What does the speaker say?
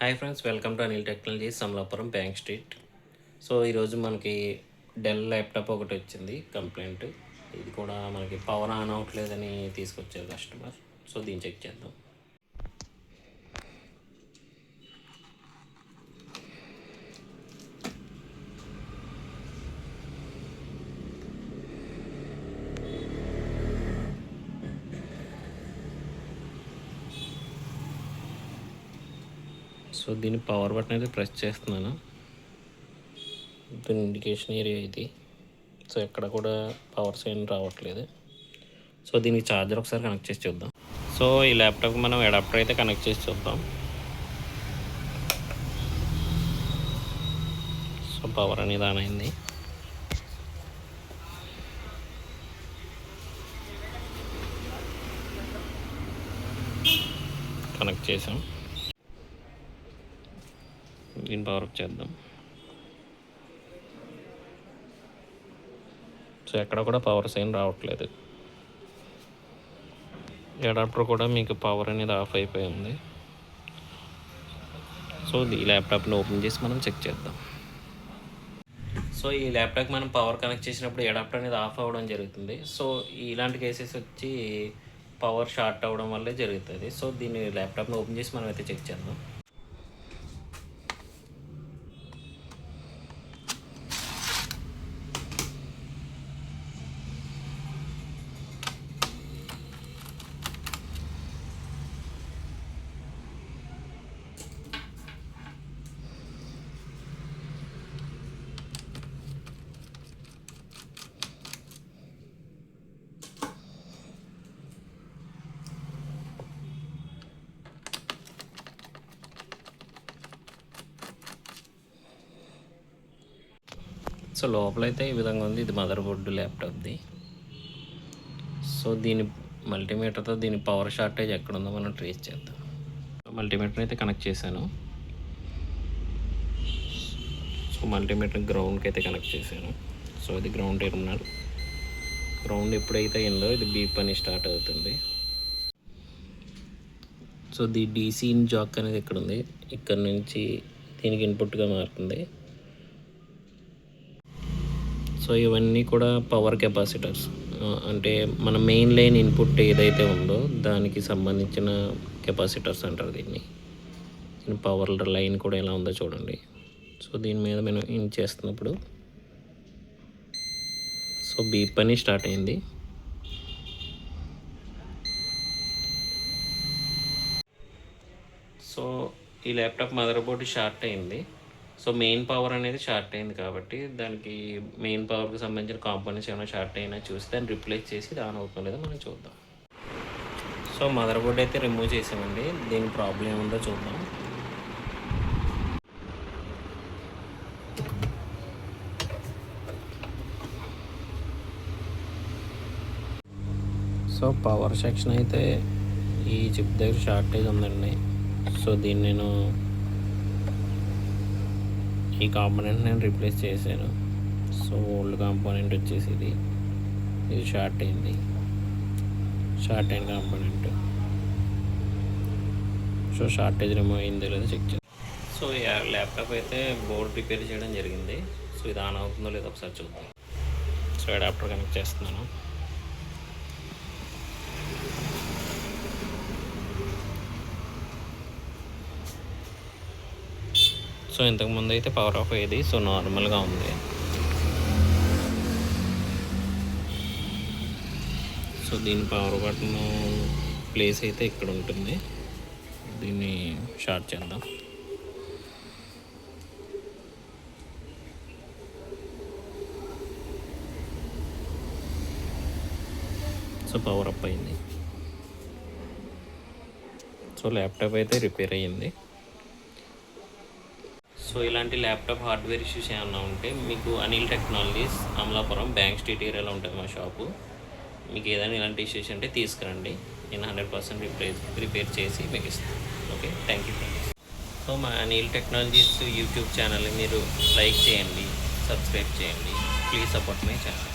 Hi friends, welcome to Anil technologies, Amalapuram, bank street. So ఈరోజు మనకి Dell laptop ఒకటి వచ్చింది కంప్లైంట్. ఇది కూడా మనకి పవర్ ఆన్ అవ్వట్లేదని తీసుకొచ్చారు కస్టమర్. సో దీన్ని చెక్ చేద్దాం. సో దీని పవర్ బటన్ అయితే ప్రెస్ చేస్తున్నాను. దీని ఇండికేషన్ ఏరియా ఇది. సో ఎక్కడ కూడా పవర్ సైన్ రావట్లేదు. సో దీనికి ఛార్జర్ ఒకసారి కనెక్ట్ చేసి చూద్దాం. సో ఈ ల్యాప్టాప్కి మనం అడాప్టర్ అయితే కనెక్ట్ చేసి చూద్దాం. సో పవర్ అనేది ఆన్ అయింది. కనెక్ట్ చేసాం. దీని పవర్ అప్ చేద్దాం. సో ఎక్కడ కూడా పవర్ సైన్ రావట్లేదు. అడాప్టర్ కూడా మీకు పవర్ అనేది ఆఫ్ అయిపోయింది. సో ఈ ల్యాప్టాప్ని ఓపెన్ చేసి మనం చెక్ చేద్దాం. సో ఈ ల్యాప్టాప్కి మనం పవర్ కనెక్ట్ చేసినప్పుడు అడాప్టర్ అనేది ఆఫ్ అవ్వడం జరుగుతుంది. సో ఇలాంటి కేసెస్ వచ్చి పవర్ షార్ట్ అవ్వడం వల్లే జరుగుతుంది. సో దీన్ని ల్యాప్టాప్ని ఓపెన్ చేసి మనం అయితే చెక్ చేద్దాం. సో లోపలైతే ఈ విధంగా ఉంది. ఇది మదర్ బోర్డు ల్యాప్టాప్ది. సో దీని మల్టీమీటర్తో దీని పవర్ షార్టేజ్ ఎక్కడ ఉందో మనం ట్రేస్ చేద్దాం. మల్టీమీటర్ అయితే కనెక్ట్ చేశాను. సో మల్టీమీటర్ గ్రౌండ్కి అయితే కనెక్ట్ చేశాను. సో ఇది గ్రౌండ్ టెర్మినల్. గ్రౌండ్ ఎప్పుడైతే అయిందో ఇది బీప్ అని స్టార్ట్ అవుతుంది. So the DC in Jack అనేది ఇక్కడ ఉంది. ఇక్కడ నుంచి దీనికి ఇన్పుట్గా మారుతుంది. సో ఇవన్నీ కూడా పవర్ కెపాసిటర్స్, అంటే మన మెయిన్ లైన్ ఇన్పుట్ ఏదైతే ఉందో దానికి సంబంధించిన కెపాసిటర్స్ అంటారు దీన్ని. పవర్ లైన్ కూడా ఎలా ఉందో చూడండి. సో దీని మీద మనం ఇన్ చేస్తున్నప్పుడు సో బీప్ అని స్టార్ట్ అయింది. సో ఈ ల్యాప్టాప్ మదర్ బోర్డు షార్ట్ అయింది. సో మెయిన్ పవర్ అనేది షార్ట్ అయింది కాబట్టి దానికి మెయిన్ పవర్కి సంబంధించిన కాంపోనెంట్స్ ఏమైనా షార్ట్ అయినా చూసి దాన్ని రిప్లేస్ చేసి ఆన్ అవుతుందో లేదో మనం చూద్దాం. సో మదర్ బోర్డ్ అయితే రిమూవ్ చేసామండి. దీని ప్రాబ్లం ఏముందో చూద్దాం. సో పవర్ సెక్షన్ అయితే ఈ చిప్ దగ్గర షార్టేజ్ ఉందండి. సో దీన్ని నేను ఈ కాంపోనెంట్ నేను రీప్లేస్ చేశాను. సో ఓల్డ్ కాంపోనెంట్ వచ్చేసి ఇది షార్ట్ అయింది. షార్ట్ అయిన కాంపోనెంట్. సో షార్టేజ్ రిమూవ్ అయిందో లేదో చెక్ చేయాలి. సో ల్యాప్టాప్ అయితే బోర్డ్ రిపేర్ చేయడం జరిగింది. సో ఇది ఆన్ అవుతుందో లేదో ఒకసారి చూద్దాం. సో అడాప్టర్ కనెక్ట్ చేస్తున్నాను. సో ఇంతకుముందు అయితే పవర్ ఆఫ్ అయ్యేది. సో నార్మల్గా ఉంది. సో దీని పవర్ బటన్ ప్లేస్ అయితే ఇక్కడ ఉంటుంది. దీన్ని షార్ట్ చేద్దాం. సో పవర్ అప్ అయింది. సో ల్యాప్టాప్ అయితే రిపేర్ అయ్యింది. సో ఇలాంటి ల్యాప్టాప్ హార్డ్వేర్ ఇష్యూస్ ఏమన్నా ఉంటే మీకు Anil technologies, Amalapuram, bank street ఏరియాలో ఉంటుంది మా షాపు. మీకు ఏదైనా ఇలాంటి ఇష్యూస్ అంటే తీసుకురండి. నేను 100% రిపేర్ చేసి మీకు ఇస్తాను. Okay, thank you friends. So మా అనిల్ టెక్నాలజీస్ యూట్యూబ్ ఛానల్ని మీరు లైక్ చేయండి, సబ్స్క్రైబ్ చేయండి. Please support my channel.